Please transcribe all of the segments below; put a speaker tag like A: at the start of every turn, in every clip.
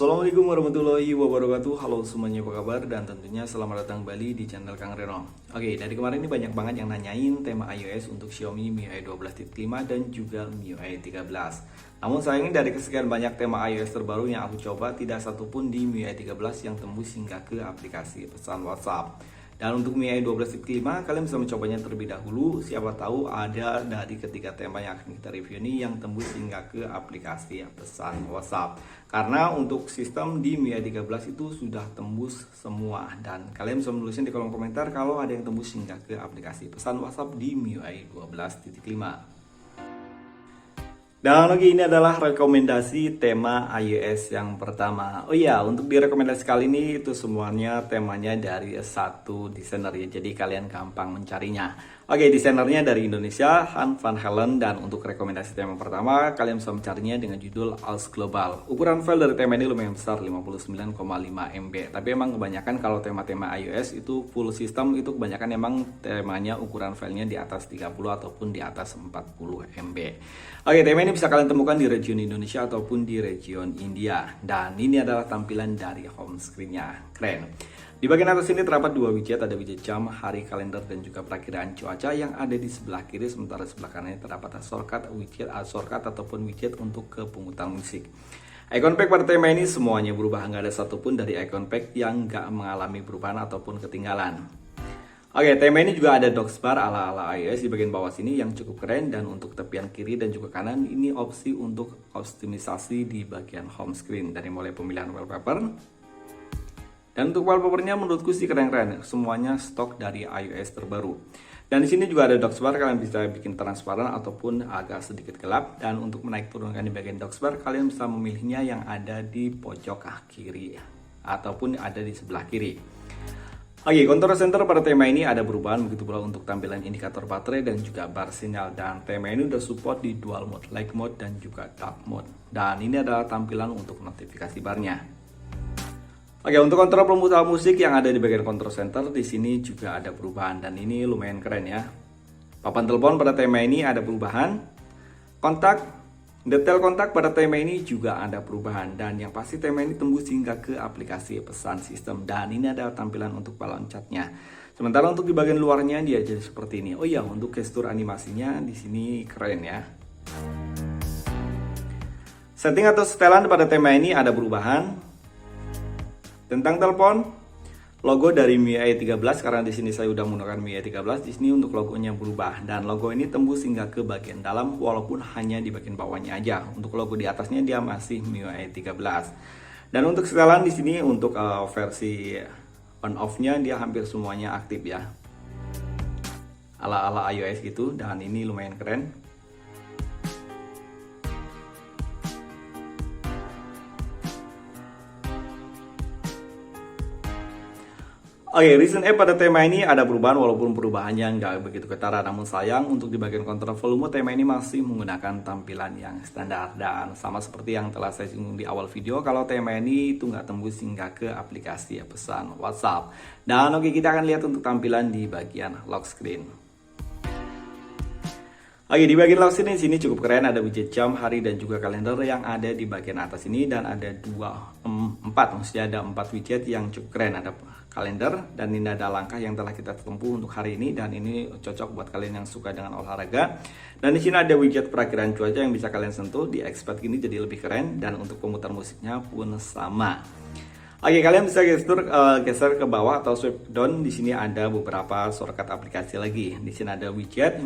A: Assalamualaikum warahmatullahi wabarakatuh. Halo semuanya, apa kabar? Dan tentunya selamat datang kembali di channel Kang Reno. Oke, dari kemarin ini banyak banget yang nanyain tema iOS untuk Xiaomi MIUI 12.5 dan juga MIUI 13. Namun sayangnya dari kesekian banyak tema iOS terbaru yang aku coba, tidak satupun di MIUI 13 yang tembus hingga ke aplikasi pesan WhatsApp. Dan untuk MIUI 12.5 kalian bisa mencobanya terlebih dahulu. Siapa tahu ada dari ketiga tema yang akan kita review ini yang tembus hingga ke aplikasi pesan WhatsApp. Karena untuk sistem di MIUI 13 itu sudah tembus semua. Dan kalian bisa menulisnya di kolom komentar kalau ada yang tembus hingga ke aplikasi pesan WhatsApp di MIUI 12.5. Dan lagi ini adalah rekomendasi tema iOS yang pertama. Oh iya, untuk di rekomendasi kali ini itu semuanya temanya dari satu desainer ya. Jadi kalian gampang mencarinya. Oke, desainernya dari Indonesia, Han Van Halen. Dan untuk rekomendasi tema pertama, kalian bisa mencarinya dengan judul Als Global. Ukuran file dari tema ini lumayan besar, 59,5 MB. Tapi emang kebanyakan kalau tema-tema iOS itu full system, itu kebanyakan emang temanya ukuran filenya di atas 30 ataupun di atas 40 MB. Oke, tema ini bisa kalian temukan di region Indonesia ataupun di region India. Dan ini adalah tampilan dari home screen-nya. Keren. Di bagian atas ini terdapat dua widget, ada widget jam, hari, kalender, dan juga perakiraan cuaca yang ada di sebelah kiri. Sementara sebelah kanan terdapat shortcut ataupun widget untuk kepungutan musik. Icon pack pada tema ini semuanya berubah, nggak ada satupun dari icon pack yang nggak mengalami perubahan ataupun ketinggalan. Oke, tema ini juga ada dock bar ala-ala iOS di bagian bawah sini yang cukup keren. Dan untuk tepian kiri dan juga kanan ini opsi untuk optimisasi di bagian home screen. Dari mulai pemilihan wallpaper. Dan untuk wallpapernya menurutku sih keren-keren. Semuanya stok dari iOS terbaru. Dan di sini juga ada dock bar, kalian bisa bikin transparan ataupun agak sedikit gelap. Dan untuk menaik turunkan di bagian dock bar, kalian bisa memilihnya yang ada di pojok kiri ataupun ada di sebelah kiri. Oke, control center pada tema ini ada perubahan, begitu pula untuk tampilan indikator baterai dan juga bar sinyal. Dan tema ini udah support di dual mode, light mode dan juga dark mode. Dan ini adalah tampilan untuk notifikasi barnya. Oke, untuk kontrol pemutar musik yang ada di bagian control center, di sini juga ada perubahan dan ini lumayan keren ya. Papan telepon pada tema ini ada perubahan. Detail kontak pada tema ini juga ada perubahan. Dan yang pasti tema ini tembus hingga ke aplikasi pesan sistem. Dan ini adalah tampilan untuk peloncatnya. Sementara untuk di bagian luarnya dia jadi seperti ini. Oh iya, untuk gestur animasinya di sini keren ya. Setting atau setelan pada tema ini ada perubahan. Tentang telepon, logo dari MIUI 13 karena di sini saya udah menggunakan MIUI 13, di sini untuk logonya berubah dan logo ini tembus hingga ke bagian dalam walaupun hanya di bagian bawahnya aja. Untuk logo di atasnya dia masih MIUI 13. Dan untuk setelan di sini untuk versi on off-nya dia hampir semuanya aktif ya. Ala-ala iOS gitu dan ini lumayan keren. Oke, recent app pada tema ini ada perubahan walaupun perubahannya nggak begitu ketara. Namun sayang untuk di bagian kontrol volume tema ini masih menggunakan tampilan yang standar. Dan sama seperti yang telah saya singgung di awal video, kalau tema ini itu nggak tembus hingga ke aplikasi pesan WhatsApp. Dan oke, kita akan lihat untuk tampilan di bagian lock screen. Oke, di bagian lock screen sini cukup keren, ada widget jam, hari dan juga kalender yang ada di bagian atas ini dan ada maksudnya ada 4 widget yang cukup keren. Ada kalender dan ini ada langkah yang telah kita tempuh untuk hari ini dan ini cocok buat kalian yang suka dengan olahraga. Dan di sini ada widget perakiraan cuaca yang bisa kalian sentuh, di expert ini jadi lebih keren dan untuk pemutar musiknya pun sama. Oke, kalian bisa geser ke bawah atau swipe down. Di sini ada beberapa shortcut aplikasi lagi. Di sini ada widget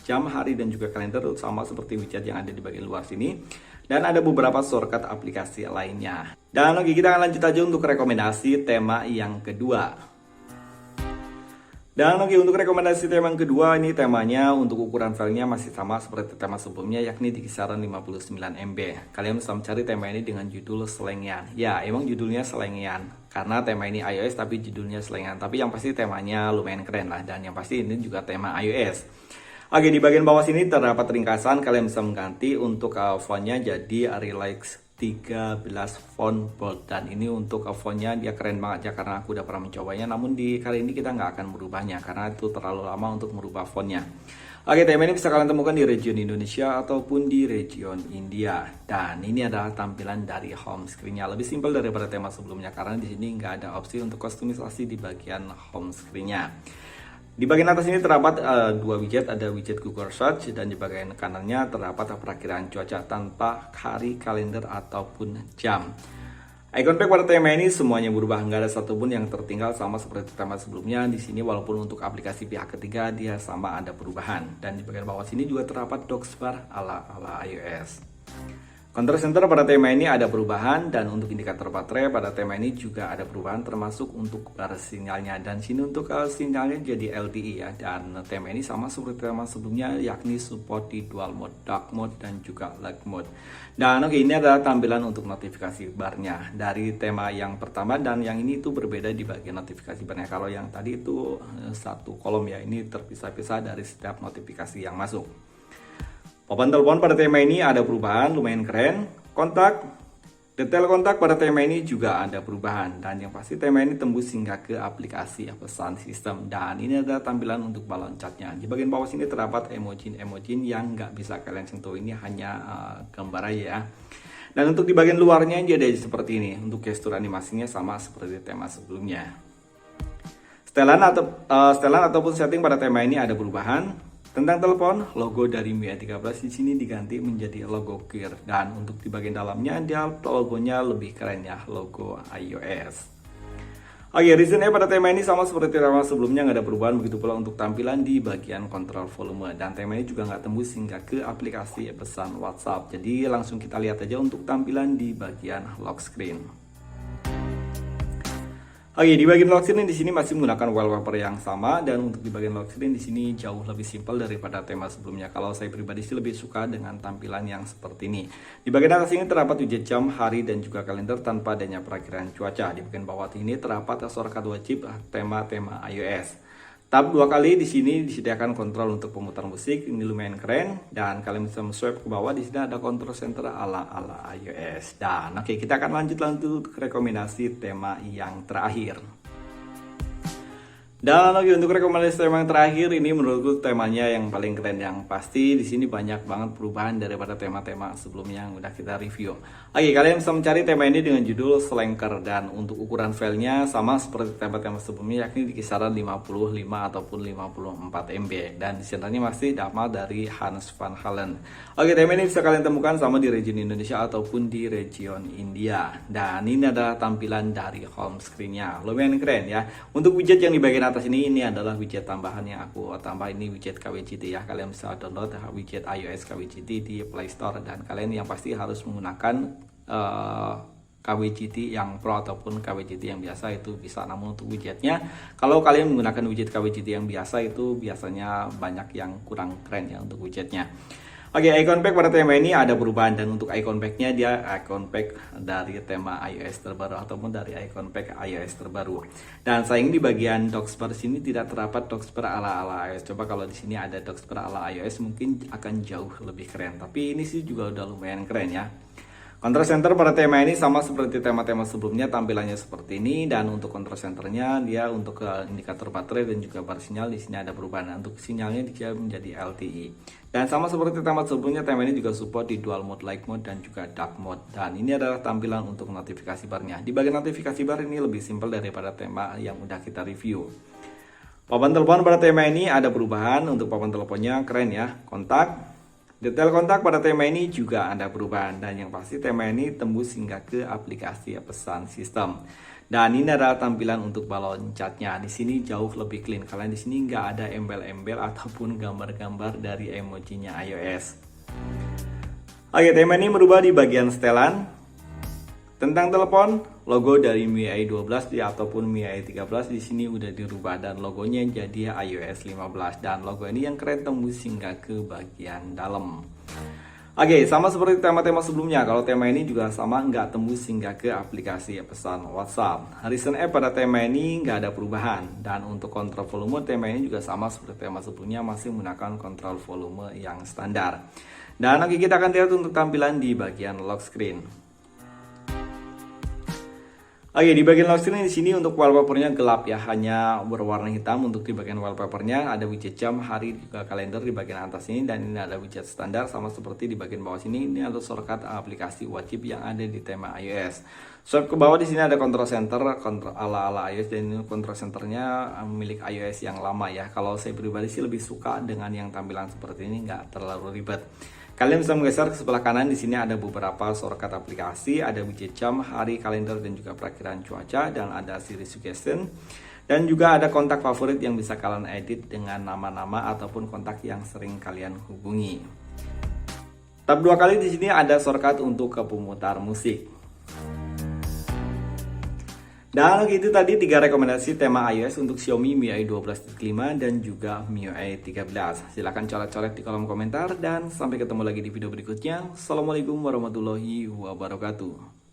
A: jam, hari dan juga kalender sama seperti widget yang ada di bagian luar sini. Dan ada beberapa shortcut aplikasi lainnya. Dan oke, kita akan lanjut aja untuk rekomendasi tema yang kedua. Dan oke, untuk rekomendasi tema yang kedua ini temanya untuk ukuran filenya masih sama seperti tema sebelumnya yakni di kisaran 59 MB. Kalian bisa mencari tema ini dengan judul selengean. Ya, emang judulnya selengean karena tema ini iOS tapi judulnya selengean. Tapi yang pasti temanya lumayan keren lah dan yang pasti ini juga tema iOS. Oke, di bagian bawah sini terdapat ringkasan, kalian bisa mengganti untuk fontnya jadi Relax 13 font bold dan ini untuk fontnya dia keren banget ya karena aku udah pernah mencobanya, namun di kali ini kita nggak akan merubahnya karena itu terlalu lama untuk merubah fontnya. Oke, tema ini bisa kalian temukan di region Indonesia ataupun di region India. Dan ini adalah tampilan dari home screen-nya. Lebih simpel daripada tema sebelumnya karena di sini nggak ada opsi untuk kustomisasi di bagian home screen-nya. Di bagian atas ini terdapat dua widget, ada widget Google Search dan di bagian kanannya terdapat perakiraan cuaca tanpa hari, kalender ataupun jam. Icon pack pada tema ini semuanya berubah, nggak ada satupun yang tertinggal sama seperti tema sebelumnya. Di sini walaupun untuk aplikasi pihak ketiga dia sama ada perubahan. Dan di bagian bawah sini juga terdapat docksbar ala iOS. Control center pada tema ini ada perubahan dan untuk indikator baterai pada tema ini juga ada perubahan termasuk untuk bar sinyalnya dan sini untuk sinyalnya jadi LTE ya, dan tema ini sama seperti tema sebelumnya yakni support di dual mode, dark mode dan juga light mode. Dan oke, ini adalah tampilan untuk notifikasi barnya dari tema yang pertama dan yang ini itu berbeda di bagian notifikasi barnya. Kalau yang tadi itu satu kolom ya, ini terpisah-pisah dari setiap notifikasi yang masuk. Papan telepon pada tema ini ada perubahan, lumayan keren. Kontak, detail kontak pada tema ini juga ada perubahan. Dan yang pasti tema ini tembus hingga ke aplikasi pesan sistem. Dan ini adalah tampilan untuk balon catnya. Di bagian bawah sini terdapat emoji yang nggak bisa kalian sentuh. Ini hanya gambar aja ya. Dan untuk di bagian luarnya jadi seperti ini. Untuk gestur animasinya sama seperti tema sebelumnya. Setelan ataupun setting pada tema ini ada perubahan. Tentang telepon, logo dari MIUI 13 di sini diganti menjadi logo Gear dan untuk di bagian dalamnya dia logonya lebih keren ya, logo iOS. Oke, reason pada tema ini sama seperti tema sebelumnya, nggak ada perubahan, begitu pula untuk tampilan di bagian kontrol volume dan tema ini juga nggak tembus hingga ke aplikasi pesan WhatsApp. Jadi langsung kita lihat aja untuk tampilan di bagian lock screen. Oke, di bagian lock screen di sini masih menggunakan wallpaper yang sama dan untuk di bagian lock screen di sini jauh lebih simpel daripada tema sebelumnya. Kalau saya pribadi sih lebih suka dengan tampilan yang seperti ini. Di bagian atas ini terdapat widget jam, hari dan juga kalender tanpa adanya perakiraan cuaca. Di bagian bawah ini terdapat shortcut wajib tema-tema iOS. Tab dua kali di sini disediakan kontrol untuk pemutar musik, ini lumayan keren dan kalian bisa swipe ke bawah, di sini ada control center ala iOS. Dan oke, kita akan lanjut ke rekomendasi tema yang terakhir. Dan oke, untuk rekomendasi tema yang terakhir ini menurutku temanya yang paling keren, yang pasti di sini banyak banget perubahan daripada tema-tema sebelumnya yang udah kita review. Oke, kalian bisa mencari tema ini dengan judul Slanker dan untuk ukuran filenya sama seperti tema-tema sebelumnya yakni di kisaran 55 ataupun 54 MB dan desainnya masih sama dari Hans van Halen. Oke, tema ini bisa kalian temukan sama di region Indonesia ataupun di region India. Dan ini adalah tampilan dari home screen-nya. Lumayan keren ya. Untuk widget yang di bagian atas ini adalah widget tambahan yang aku tambah, ini widget KWJT ya. Kalian bisa download widget iOS KWJT di Play Store dan kalian yang pasti harus menggunakan KWJT yang Pro ataupun KWJT yang biasa itu bisa. Namun untuk widgetnya, kalau kalian menggunakan widget KWJT yang biasa itu biasanya banyak yang kurang keren ya untuk widgetnya. Oke, icon pack pada tema ini ada perubahan dan untuk icon packnya dia icon pack dari tema iOS terbaru ataupun dari icon pack iOS terbaru. Dan sayang di bagian docksbar sini tidak terdapat docksbar ala iOS. Coba kalau di sini ada docksbar ala iOS mungkin akan jauh lebih keren. Tapi ini sih juga udah lumayan keren ya. Control center pada tema ini sama seperti tema-tema sebelumnya, tampilannya seperti ini dan untuk control centernya dia untuk indikator baterai dan juga bar sinyal di sini ada perubahan. Untuk sinyalnya dia menjadi LTE. Dan sama seperti tema sebelumnya, tema ini juga support di dual mode, light mode dan juga dark mode. Dan ini adalah tampilan untuk notifikasi barnya. Di bagian notifikasi bar ini lebih simpel daripada tema yang udah kita review. Papan telepon pada tema ini ada perubahan, untuk papan teleponnya keren ya. Kontak, detail kontak pada tema ini juga ada perubahan dan yang pasti tema ini tembus hingga ke aplikasi pesan sistem. Dan ini adalah tampilan untuk balon catnya. Di sini jauh lebih clean. Kalian di sini nggak ada embel-embel ataupun gambar-gambar dari emojinya iOS. Oke, tema ini merubah di bagian setelan. Tentang telepon, logo dari MIUI 12 ataupun MIUI 13 di sini udah dirubah dan logonya jadi iOS 15 dan logo ini yang keren tembus hingga ke bagian dalam. Oke, sama seperti tema-tema sebelumnya, kalau tema ini juga sama nggak tembus hingga ke aplikasi pesan WhatsApp. Reason App pada tema ini nggak ada perubahan dan untuk kontrol volume tema ini juga sama seperti tema sebelumnya, masih menggunakan kontrol volume yang standar. Dan oke, kita akan lihat untuk tampilan di bagian lock screen. Oke, di bagian lock screen di sini untuk wallpapernya gelap ya, hanya berwarna hitam. Untuk di bagian wallpapernya ada widget jam, hari, juga kalender di bagian atas ini, dan ini ada widget standar sama seperti di bagian bawah sini. Ini ada shortcut aplikasi wajib yang ada di tema iOS. Swipe ke bawah di sini ada control center, control ala iOS, dan ini control centernya milik iOS yang lama ya. Kalau saya pribadi sih lebih suka dengan yang tampilan seperti ini, nggak terlalu ribet. Kalian bisa menggeser ke sebelah kanan, di sini ada beberapa shortcut aplikasi, ada widget jam, hari, kalender, dan juga perakiraan cuaca, dan ada Siri suggestion. Dan juga ada kontak favorit yang bisa kalian edit dengan nama-nama ataupun kontak yang sering kalian hubungi. Tap dua kali di sini ada shortcut untuk ke pemutar musik. Dan itu tadi 3 rekomendasi tema iOS untuk Xiaomi MIUI 12.5 dan juga MIUI 13. Silahkan coret-coret di kolom komentar dan sampai ketemu lagi di video berikutnya. Assalamualaikum warahmatullahi wabarakatuh.